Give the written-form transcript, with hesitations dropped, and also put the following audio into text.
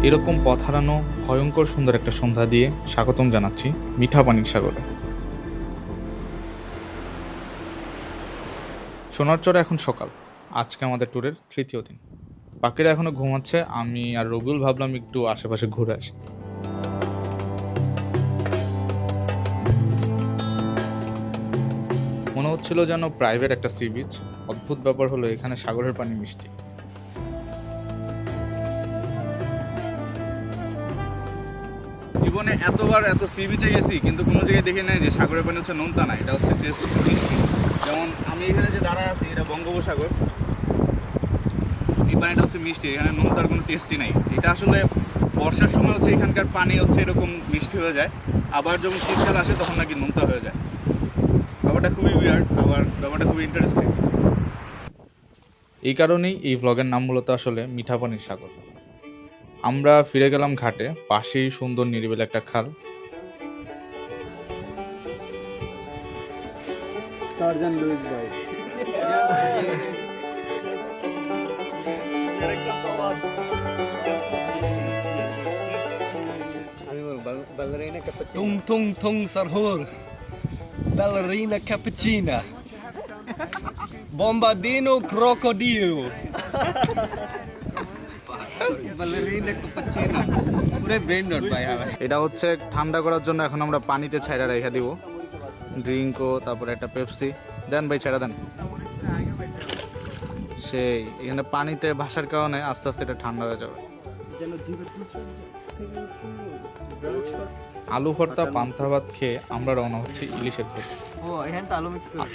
এরকম পথ হারানো ভয়ঙ্কর সুন্দর একটা সন্ধ্যা দিয়ে স্বাগতম জানাচ্ছি মিঠা পানির সাগরে। সোনারচরে এখন সকাল, আজকে আমাদের ট্যুরের তৃতীয় দিন। বাকিরা এখনো ঘুমাচ্ছে, আমি আর রবিউল ভাবলাম একটু আশেপাশে ঘুরে আসি। মনে হচ্ছিল যেন প্রাইভেট একটা সি বিচ। অদ্ভুত ব্যাপার হলো এখানে সাগরের পানি মিষ্টি। জীবনে এতবার এত সি বিচে গেছি, কিন্তু কোনো জায়গায় দেখি নাই যে সাগরের পানি হচ্ছে নোনতা না, এটা হচ্ছে টেস্ট মিষ্টি। যেমন আমি এখানে যে দাঁড়ায় আছি, এটা বঙ্গোপসাগর, এই পানিটা হচ্ছে মিষ্টি, এখানে নোনতার কোনো টেস্টই নাই। এটা আসলে বর্ষার সময় হচ্ছে এখানকার পানি হচ্ছে এরকম মিষ্টি হয়ে যায়, আবার যখন শীতকাল আসে তখন নাকি নোনতা হয়ে যায়। ব্যাপারটা খুবই উইয়ার্ড, আবার ব্যাপারটা খুবই ইন্টারেস্টিং। এই কারণেই এই ভ্লগের নাম মূলত আসলে মিঠা পানির সাগর। আমরা ফিরে গেলাম ঘাটে, পাশেই সুন্দর নিরিবিলি একটা খাল। Tung tung tung sarhur. Ballerina cappuccina. Bombardino crocodile. Ballerina cappuccina. পুরো ব্রেন নট ভাই। এটা হচ্ছে ঠান্ডা করার জন্য এখন আমরা পানিতে ছাইড়া রেখে দিব। ড্রিঙ্কও, তারপরে একটা পেপসি দেন ভাই, ছেড়া দেন। সেই এখানে পানিতে ভাসার কারণে আস্তে আস্তে এটা ঠান্ডা হয়ে যাবে। আলু ভর্তা পান্তা ভাত খেয়ে আমরা রওনা হচ্ছি ইলিশের খোঁজে। ও এখানে তো আলু মিক্স করে